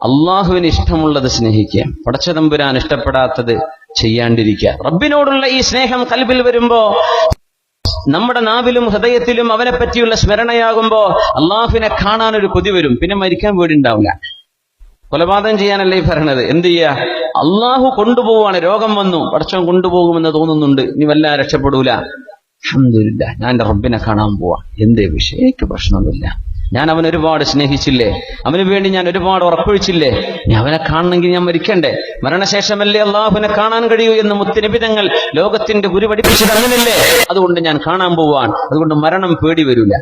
അള്ളാഹുവിന് ഇഷ്ടമുള്ളത് സ്നേഹിക്കുക, പടച്ചതമ്പുരാൻ ഇഷ്ടപ്പെടാത്തത് ചെയ്യാണ്ടിരിക്കുക. റബ്ബിനോടുള്ള ഈ സ്നേഹം കൽബിൽ വരുമ്പോ, നമ്മുടെ നാവിലും ഹൃദയത്തിലും അവനെ പറ്റിയുള്ള സ്മരണയാകുമ്പോ അള്ളാഹുവിനെ കാണാനൊരു കൊതി വരും. പിന്നെ മരിക്കാൻ പേടിയുണ്ടാവില്ല. കൊലപാതകം ചെയ്യാനല്ലേ ഈ പറയണത്. എന്ത് ചെയ്യാ? അള്ളാഹു കൊണ്ടുപോവാണ്. രോഗം വന്നു, പടച്ചവൻ കൊണ്ടുപോകുമെന്ന് തോന്നുന്നുണ്ട്, ഇനി വല്ല രക്ഷപ്പെടൂല. അൽഹംദുലില്ലാഹ്, ഞാൻ എന്റെ റബ്ബിനെ കാണാൻ പോവാ. എന്തേ വിഷയം? എനിക്ക് പ്രശ്നമൊന്നുമില്ല. ഞാൻ അവനെ ഒരുപാട് സ്നേഹിച്ചില്ലേ, അവന് വേണ്ടി ഞാൻ ഒരുപാട് ഉറപ്പൊഴിച്ചില്ലേ, ഞാൻ അവനെ കാണണമെങ്കിൽ ഞാൻ മരിക്കണ്ടേ? മരണശേഷമല്ലേ അള്ളാഹുവിനെ കാണാൻ കഴിയൂ എന്ന് മുത്തുനബി തങ്ങൾ ലോകത്തിന്റെ ഗുരു പഠിപ്പിച്ചത് അങ്ങനല്ലേ? അതുകൊണ്ട് ഞാൻ കാണാൻ പോവാൻ. അതുകൊണ്ട് മരണം പേടി വരൂല,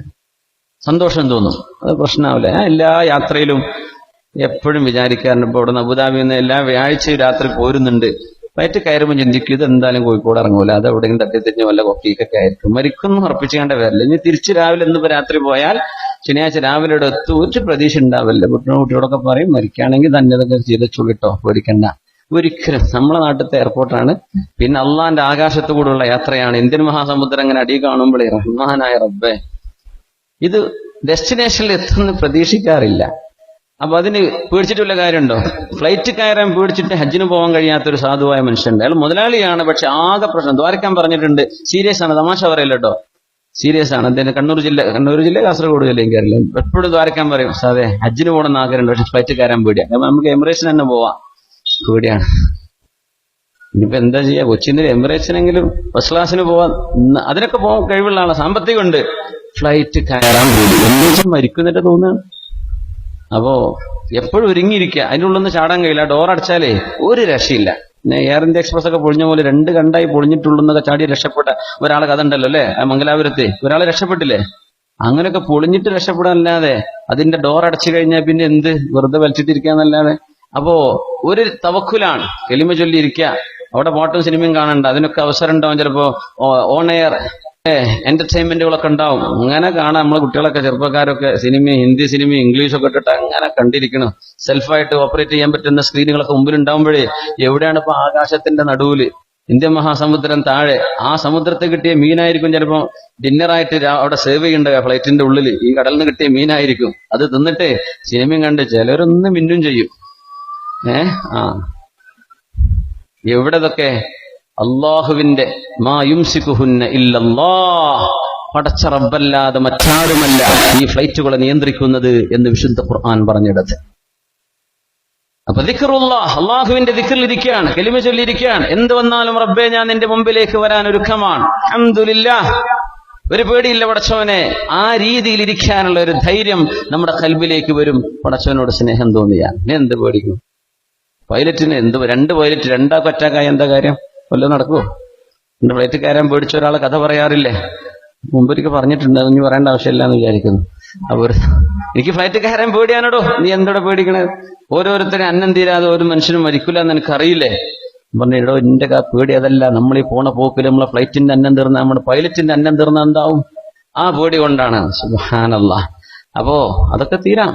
സന്തോഷം തോന്നും, അത് പ്രശ്നമാവില്ല. എല്ലാ യാത്രയിലും എപ്പോഴും വിചാരിക്കാറുണ്ട്. ഇപ്പൊ ഇവിടെ അബുദാബിയിൽ നിന്ന് എല്ലാ വ്യാഴ്ചയും രാത്രി പോരുന്നുണ്ട്. ഫ്ലൈറ്റ് കയറുമ്പോൾ ചിന്തിക്കും, ഇത് എന്തായാലും കോഴിക്കോട് ഇറങ്ങൂല, അത് എവിടെയെങ്കിലും തട്ടിത്തെറിഞ്ഞ് വല്ല കൊക്കിയൊക്കെ ആയിരിക്കും, മരിക്കുന്നു ഉറപ്പിച്ചുകൊണ്ട് വരില്ല. ഇനി തിരിച്ച് രാവിലെ ഇന്നിപ്പോ രാത്രി പോയാൽ ശനിയാഴ്ച രാവിലെ ഇവിടെ എത്തും, ഒരു പ്രതീക്ഷ ഉണ്ടാവില്ല. കുട്ടിയോടൊക്കെ പറയും, മരിക്കുകയാണെങ്കിൽ തന്നെ ഇതൊക്കെ ചെയ്തോളിട്ടോ, പേടിക്കണ്ട. ഒരിക്കലും. നമ്മളെ നാട്ടിലത്തെ എയർപോർട്ടാണ്, പിന്നെ അള്ളാന്റെ ആകാശത്തു കൂടെയുള്ള യാത്രയാണ്. ഇന്ത്യൻ മഹാസമുദ്രം അങ്ങനെ അടി കാണുമ്പോഴേ റഹ്മാനായ റബ്ബേ, ഇത് ഡെസ്റ്റിനേഷനിൽ എത്തുമെന്ന് പ്രതീക്ഷിക്കാറില്ല. അപ്പൊ അതിന് പേടിച്ചിട്ടുള്ള കാര്യമുണ്ടോ? ഫ്ലൈറ്റ് കയറാൻ പേടിച്ചിട്ട് ഹജ്ജിന് പോകാൻ കഴിയാത്തൊരു സാധുവായ മനുഷ്യനുണ്ട്. അയാൾ മുതലാളിയാണ്, പക്ഷെ ആകെ പ്രശ്നം ദ്വാരക്കാൻ പറഞ്ഞിട്ടുണ്ട്. സീരിയസ് ആണ്, തമാശ പറയല്ലോ കേട്ടോ, സീരിയസ് ആണ്. അദ്ദേഹം കണ്ണൂർ ജില്ല കാസർഗോഡ് ജില്ല എനിക്കറിയില്ല. എപ്പോഴും ദ്വാരക്കാൻ പറയും, സാധേ ഹജ്ജിന് പോകണമെന്ന് ആഗ്രഹമുണ്ട്, പക്ഷെ ഫ്ലൈറ്റ് കയറാൻ പേടിയാണ്. നമുക്ക് എമിറേറ്റ്സിന് തന്നെ പോവാം, പേടിയാണ്. ഇനിയിപ്പോ എന്താ ചെയ്യാ? കൊച്ചിയിൽ എമിറേറ്റ്സിനെങ്കിലും ഫസ്റ്റ് ക്ലാസ്സിന് പോവാൻ, അതിനൊക്കെ പോകാൻ കഴിവുള്ള ആളാണ്, സാമ്പത്തികമുണ്ട്. ഫ്ലൈറ്റ് കയറാൻ പേടി, എന്നുവെച്ചാൽ മരിക്കുന്നിട്ട് തോന്നുകയാണ്. അപ്പോ എപ്പോഴും ഒരുങ്ങിയിരിക്കുക. അതിനുള്ളിൽ നിന്ന് ചാടാൻ കഴിയില്ല. ഡോർ അടച്ചാലേ ഒരു രക്ഷയില്ല. പിന്നെ എയർ ഇന്ത്യ എക്സ്പ്രസ് ഒക്കെ പൊളിഞ്ഞ പോലെ 2 കണ്ടായി പൊളിഞ്ഞിട്ടുള്ളെന്നൊക്കെ ചാടി രക്ഷപ്പെട്ട ഒരാളെ കഥ ഉണ്ടല്ലോ അല്ലെ, മംഗലാപുരത്ത് ഒരാളെ രക്ഷപ്പെട്ടില്ലേ? അങ്ങനെയൊക്കെ പൊളിഞ്ഞിട്ട് രക്ഷപ്പെടാനല്ലാതെ അതിന്റെ ഡോർ അടച്ചു കഴിഞ്ഞാൽ പിന്നെ എന്ത്, വെറുതെ വലിച്ചിട്ടിരിക്കാന്നല്ലാതെ. അപ്പോ ഒരു തവക്കുലാണ്, കെലിമ ചൊല്ലിയിരിക്കുക. അവിടെ പാട്ടും സിനിമയും കാണണ്ട, അതിനൊക്കെ അവസരം ഉണ്ടാവും. ചിലപ്പോ ഓൺ എയർ എന്റർടൈൻമെന്റുകളൊക്കെ ഉണ്ടാവും. അങ്ങനെ കാണാം. നമ്മളെ കുട്ടികളൊക്കെ ചെറുപ്പക്കാരൊക്കെ സിനിമയും ഹിന്ദി സിനിമയും ഇംഗ്ലീഷൊക്കെ ഇട്ടിട്ട് അങ്ങനെ കണ്ടിരിക്കണം. സെൽഫായിട്ട് ഓപ്പറേറ്റ് ചെയ്യാൻ പറ്റുന്ന സ്ക്രീനുകളൊക്കെ മുമ്പിൽ ഉണ്ടാവുമ്പോഴേ, എവിടെയാണ് ഇപ്പൊ ആകാശത്തിന്റെ നടുവില് ഇന്ത്യൻ മഹാസമുദ്രം താഴെ, ആ സമുദ്രത്തിൽ കിട്ടിയ മീനായിരിക്കും ചിലപ്പോ ഡിന്നറായിട്ട് അവിടെ സേവ് ചെയ്യേണ്ട ഫ്ലൈറ്റിന്റെ ഉള്ളിൽ. ഈ കടലിൽ നിന്ന് കിട്ടിയ മീനായിരിക്കും. അത് തിന്നിട്ട് സിനിമയും കണ്ട് ചിലരൊന്നും മിന്നും ചെയ്യും. എവിടെതൊക്കെ അള്ളാഹുവിന്റെ മാ യുംസികുഹുന്ന ഇല്ലല്ലാഹ്, പടച്ച റബ്ബല്ലാതെ മറ്റാരുമല്ല ഈ ഫ്ലൈറ്റുകളെ നിയന്ത്രിക്കുന്നത് എന്ന് വിശുദ്ധ ഖുർആൻ പറഞ്ഞിടത്ത്. അപ്പൊ ദിക്റുല്ലാഹ്, അള്ളാഹുവിന്റെ ദിക്റിലിരിക്കുകയാണ്, കലിമ ചൊല്ലിയിരിക്കുകയാണ്. എന്ത് വന്നാലും റബ്ബേ ഞാൻ നിന്റെ മുമ്പിലേക്ക് വരാൻ ഒരുക്കമാണ്. അൽഹംദുലില്ലാഹ്, ഒരു പേടിയില്ല പടച്ചവനെ. ആ രീതിയിൽ ഇരിക്കാനുള്ള ഒരു ധൈര്യം നമ്മുടെ ഖൽബിലേക്ക് വരും, പടച്ചവനോട് സ്നേഹം തോന്നിയാൽ. എന്ത് പേടിക്കും? പൈലറ്റിന് എന്ത്, 2 പൈലറ്റ് 2 അറ്റാക്കായ എന്താ കാര്യം? വല്ലതും നടക്കുമോ? എന്റെ ഫ്ലൈറ്റ് കയറാൻ പേടിച്ച ഒരാളെ കഥ പറയാറില്ലേ? മുമ്പൊരിക്കൽ പറഞ്ഞിട്ടുണ്ട്, ഇനി പറയേണ്ട ആവശ്യമില്ല എന്ന് വിചാരിക്കുന്നു. അപ്പൊ എനിക്ക് ഫ്ലൈറ്റ് കയറാൻ പേടിയാണോ? നീ എന്തോടെ പേടിക്കണേ? ഓരോരുത്തരും അന്നം തീരാതെ ഒരു മനുഷ്യനും മരിക്കില്ല എന്ന് എനിക്കറിയില്ലേ? പറഞ്ഞോ, എന്റെ പേടി അതല്ല. നമ്മളീ പോണ പോക്കിൽ നമ്മളെ ഫ്ലൈറ്റിന്റെ അന്നം തീർന്ന, നമ്മുടെ പൈലറ്റിന്റെ അന്നം തീർന്ന എന്താവും? ആ പേടി കൊണ്ടാണ്. സുബ്ഹാനല്ലാഹ്. അപ്പോ അതൊക്കെ തീരാം.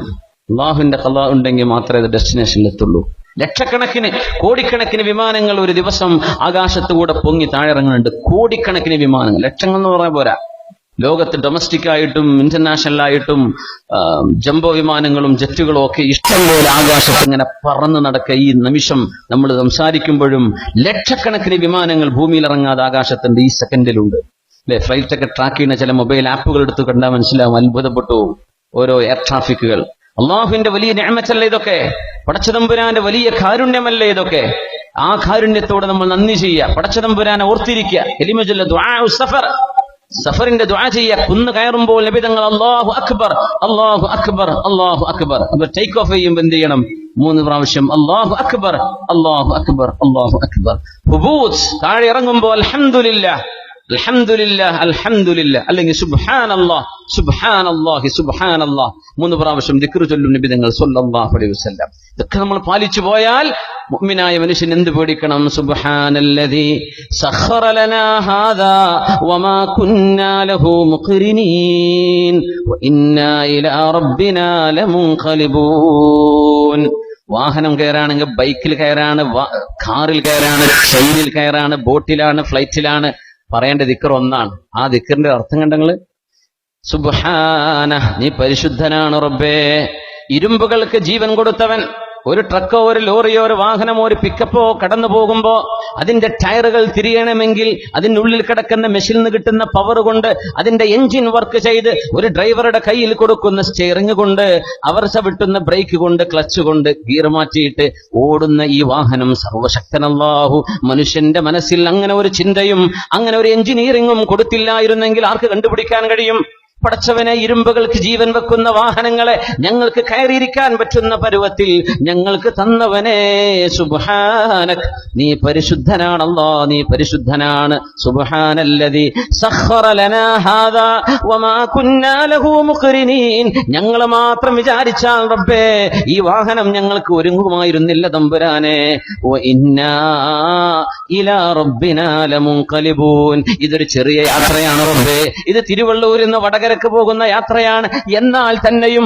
അല്ലാഹുവിന്റെ ഖളാ ഉണ്ടെങ്കിൽ മാത്രമേ അത് ഡെസ്റ്റിനേഷനിൽ എത്തുള്ളൂ. ലക്ഷക്കണക്കിന് കോടിക്കണക്കിന് വിമാനങ്ങൾ ഒരു ദിവസം ആകാശത്തുകൂടെ പൊങ്ങി താഴെറങ്ങുന്നുണ്ട്. കോടിക്കണക്കിന് വിമാനങ്ങൾ, ലക്ഷങ്ങൾ എന്ന് പറയാൻ പോരാ. ലോകത്ത് ഡൊമസ്റ്റിക് ആയിട്ടും ഇന്റർനാഷണൽ ആയിട്ടും ജംബോ വിമാനങ്ങളും ജെറ്റുകളും ഒക്കെ ഇഷ്ടംപോലെ ആകാശത്ത് ഇങ്ങനെ പറന്ന് നടക്കുക. ഈ നിമിഷം നമ്മൾ സംസാരിക്കുമ്പോഴും ലക്ഷക്കണക്കിന് വിമാനങ്ങൾ ഭൂമിയിൽ ഇറങ്ങാതെ ആകാശത്തുണ്ട്, ഈ സെക്കൻഡിലുണ്ട് അല്ലെ. ഫ്ലൈറ്റൊക്കെ ട്രാക്ക് ചെയ്യുന്ന ചില മൊബൈൽ ആപ്പുകൾ എടുത്ത് കണ്ടാൽ മനസ്സിലാവും, അത്ഭുതപ്പെട്ടു ഓരോ എയർ ട്രാഫിക്കുകൾ. അള്ളാഹുവിന്റെ വലിയ നിഅമത്തല്ലേ ഇതൊക്കെ? പടച്ചതമ്പുരാന്റെ വലിയ കാരുണ്യമല്ലേ ഇതൊക്കെ? ആ കാരുണ്യത്തോടെ നമ്മൾ നന്ദി ചെയ്യുക, പടച്ചതമ്പുരാനെ ഓർത്തിരിക്കുക. കലിമ ചൊല്ല, ദുആഉ സഫർ, സഫറിന്റെ ദുആ ചെയ്യുക. കുന്ന് കയറുമ്പോൾ നബി തങ്ങൾ അല്ലാഹു അക്ബർ അല്ലാഹു അക്ബർ അല്ലാഹു അക്ബർ. അപ്പൊ ടേക്ക് ഓഫ് ചെയ്യുമ്പോൾ എന്ത് ചെയ്യണം? 3 പ്രാവശ്യം അല്ലാഹു അക്ബർ അല്ലാഹു അക്ബർ അല്ലാഹു അക്ബർ. ഹുബൂത്ത്, താഴെ ഇറങ്ങുമ്പോൾ അൽഹംദുലില്ലാഹ് അൽഹംദുലില്ലാഹ് അൽഹംദുലില്ലാഹ്, അല്ലെങ്കിൽ സുബ്ഹാനല്ലാഹ് സുബ്ഹാനല്ലാഹി സുബ്ഹാനല്ലാഹ് 3 പ്രാവശ്യം ദിക്ർ ചൊല്ലും നബി തങ്ങൾ സ്വല്ലല്ലാഹു അലൈഹി വസല്ലം. ഇതൊക്കെ നമ്മൾ പാലിച്ചു പോയാൽ മുഅ്മിനായ മനുഷ്യൻ എന്ത് പേടിക്കണം? സുബ്ഹാനല്ലദീ സഖറ ലനാ ഹാദാ വമാ കുന്നാ ലഹു മുഖ്രിനീൻ വഇന്നാ ഇലാ റബ്ബിനാ ലമുൻഖലിബൂൻ. വാഹനം കയറാണെങ്കിൽ ബൈക്കിൽ കയറാണ്, കാറിൽ കയറാണ്, ട്രെയിനിൽ കയറാണ്, ബോട്ടിലാണ്, ഫ്ലൈറ്റിലാണ്, പറയേണ്ട ദിക്ർ ഒന്നാണ്. ആ ദിക്റിന്റെ അർത്ഥം കണ്ടങ്ങള്, സുബ്ഹാന, നീ പരിശുദ്ധനാണ് റബ്ബേ. ഇരുമ്പുകൾക്ക് ജീവൻ കൊടുത്തവൻ, ഒരു ട്രക്കോ ഒരു ലോറിയോ ഒരു വാഹനമോ ഒരു പിക്കപ്പോ കടന്നു പോകുമ്പോ അതിന്റെ ടയറുകൾ തിരിയണമെങ്കിൽ അതിനുള്ളിൽ കിടക്കുന്ന മെഷീനിൽ നിന്ന് കിട്ടുന്ന പവർ കൊണ്ട് അതിന്റെ എഞ്ചിൻ വർക്ക് ചെയ്ത് ഒരു ഡ്രൈവറുടെ കയ്യിൽ കൊടുക്കുന്ന സ്റ്റിയറിംഗ് കൊണ്ട് അവർ ചവിട്ടുന്ന ബ്രേക്ക് കൊണ്ട് ക്ലച്ച് കൊണ്ട് ഗിയർ മാറ്റിയിട്ട് ഓടുന്ന ഈ വാഹനം സർവശക്തനല്ലാഹു മനുഷ്യന്റെ മനസ്സിൽ അങ്ങനെ ഒരു ചിന്തയും അങ്ങനെ ഒരു എഞ്ചിനീയറിംഗും കൊടുത്തില്ലായിരുന്നെങ്കിൽ ആർക്ക് കണ്ടുപിടിക്കാൻ കഴിയും? പടച്ചവനെ, ഇരുമ്പുകൾക്ക് ജീവൻ വെക്കുന്ന വാഹനങ്ങളെ ഞങ്ങൾക്ക് കയറിയിരിക്കാൻ പറ്റുന്ന പരുവത്തിൽ ഞങ്ങൾക്ക് തന്നവനെ, സുബ്ഹാനക, നീ പരിശുദ്ധനാണല്ലോ, നീ പരിശുദ്ധനാണ്. സുബ്ഹാനല്ലദി സഖറ ലനാ ഹാദാ വമാ കുന്നാ ലഹു മുഖ്രിനീൻ. ഞങ്ങൾ മാത്രം വിചാരിച്ചാൽ റബ്ബേ ഈ വാഹനം ഞങ്ങൾക്ക് ഒരുങ്ങുമായിരുന്നില്ല തമ്പുരാനെ. വഇന്നാ ഇലാ റബ്ബിനാ ലമുൻഖലിബൂൻ. ഇതൊരു ചെറിയ യാത്രയാണ് റബ്ബേ, ഇത് തിരുവള്ളൂരിൽ നിന്ന് വടകര പോകുന്ന യാത്രയാണ്. എന്നാൽ തന്നെയും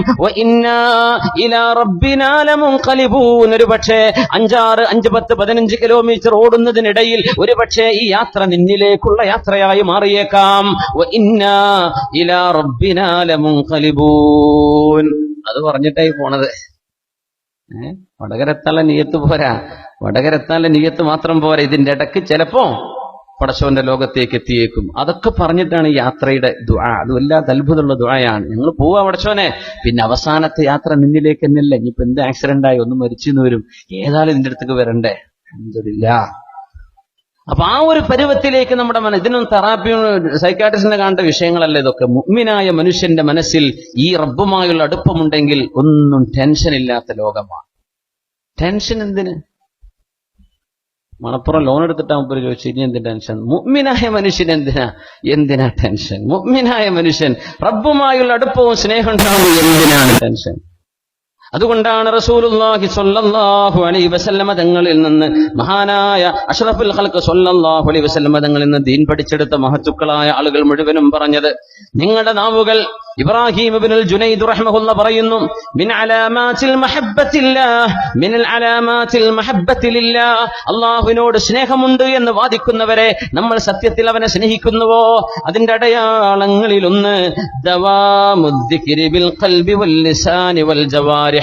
ഒരു പക്ഷേ 5, 10, 15 കിലോമീറ്റർ ഓടുന്നതിനിടയിൽ ഒരു പക്ഷേ ഈ യാത്ര നിന്നിലേക്കുള്ള യാത്രയായി മാറിയേക്കാം. അത് പറഞ്ഞിട്ടായി പോണത്. വടകരത്താനുള്ള നിയ്യത്ത് പോരാ, വടകരത്താനുള്ള നിയ്യത്ത് മാത്രം പോരാ, ഇതിന്റെ ഇടയ്ക്ക് ചിലപ്പോ പടച്ചവന്റെ ലോകത്തേക്ക് എത്തിയേക്കും. അതൊക്കെ പറഞ്ഞിട്ടാണ് ഈ യാത്രയുടെ ദുആ. അത് വല്ലാത്ത അത്ഭുതമുള്ള ദുആയാണ്. ഞങ്ങൾ പോവാ പടച്ചവനെ, പിന്നെ അവസാനത്തെ യാത്ര നിന്നിലേക്ക് തന്നെയല്ല. ഇനിയിപ്പോ എന്ത് ആക്സിഡന്റ് ആയി ഒന്ന് മരിച്ചെന്ന് വരും, ഏതായാലും ഇതിന്റെ അടുത്തേക്ക് വരണ്ടേ. അൽഹംദുലില്ലാ. അപ്പൊ ആ ഒരു പരുവത്തിലേക്ക് നമ്മുടെ ഇതിനും തെറാപ്പിയും സൈക്കാട്രിസ്റ്റിനെ കാണേണ്ട വിഷയങ്ങളല്ല ഇതൊക്കെ. മുഅ്മിനായ മനുഷ്യന്റെ മനസ്സിൽ ഈ റബ്ബുമായുള്ള അടുപ്പമുണ്ടെങ്കിൽ ഒന്നും ടെൻഷൻ ഇല്ലാത്ത ലോകമാണ്. ടെൻഷൻ എന്തിന്? മണപ്പുറം ലോൺ എടുത്തിട്ടാകുമ്പോൾ ചോദിച്ചു, ഇനി എന്തിന് ടെൻഷൻ? മുഅ്മിനായ മനുഷ്യൻ എന്തിനാ ടെൻഷൻ? മുഅ്മിനായ മനുഷ്യൻ റബ്ബുമായുള്ള അടുപ്പവും സ്നേഹം ഉണ്ടാവും, എന്തിനാണ് ടെൻഷൻ? അതുകൊണ്ടാണ് റസൂലുള്ളാഹി സ്വല്ലല്ലാഹു അലൈഹി വസല്ലമ തങ്ങളിൽ നിന്ന് മഹാനായ അഷ്റഫുൽ ഖൽഖ് സ്വല്ലല്ലാഹു അലൈഹി വസല്ലമ തങ്ങളിൽ നിന്ന് ദീൻ പഠിച്ചെടുത്ത മഹത്തുക്കളായ ആളുകൾ മുഴുവനും പറഞ്ഞത്, നിങ്ങളുടെ നാവുകൾ, ഇബ്രാഹിം ഇബ്നുൽ ജുനൈദ് റഹിമഹുല്ലാഹ് പറയുന്നു, മിൻ അലാമാത്തിൽ മഹബ്ബത്തില്ലാഹ്, മിനൽ അലാമാത്തിൽ മഹബ്ബത്തിലില്ലാഹ്, അല്ലാഹുവിനോട് സ്നേഹമുണ്ട് എന്ന് വാദിക്കുന്നവരെ നമ്മൾ സത്യത്തിൽ അവനെ സ്നേഹിക്കുന്നുവോ അതിന്റെ അടയാളങ്ങളിൽ ഒന്ന് ദവാമുദ്ദിക്രി ബിൽ ഖൽബി വൽ ലിസാനി വൽ ജവാരിഹ്,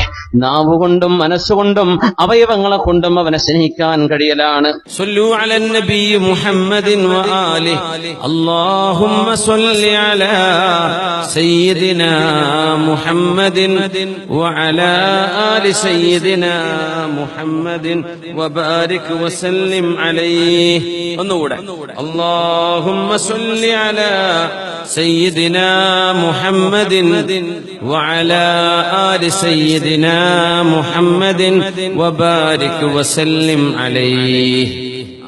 നാവുകൊണ്ടും മനസ്സുകൊണ്ടും അവയവങ്ങളെ കൊണ്ടും അവനെ സ്നേഹിക്കാൻ കഴിയലാണ്. സ്വല്ലു അലൻ നബി മുഹമ്മദിൻ വആലിഹി, അല്ലാഹുമ്മ സ്വല്ലി അലാ സയ്യിദിനാ മുഹമ്മദിൻ വഅലാ ആലി സയ്യിദിനാ മുഹമ്മദിൻ വബാരിക് വസല്ലിം അലൈഹി. ഒന്നുകൂടെ, അല്ലാഹുമ്മ സ്വല്ലി അലാ സയ്യിദിനാ മുഹമ്മദിൻ വഅലാ ആലി സയ്യിദിനാ മുഹമ്മദിൻ വബാരിക് വസല്ലിം അലൈഹി.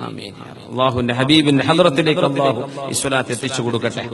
ആമീൻ. അല്ലാഹുവിന്റെ ഹബീബിന്റെ ഹദ്റത്തിലേക്ക് അല്ലാഹു ഈ സ്വലാത്ത് എത്തിച്ചു കൊടുക്കട്ടെ.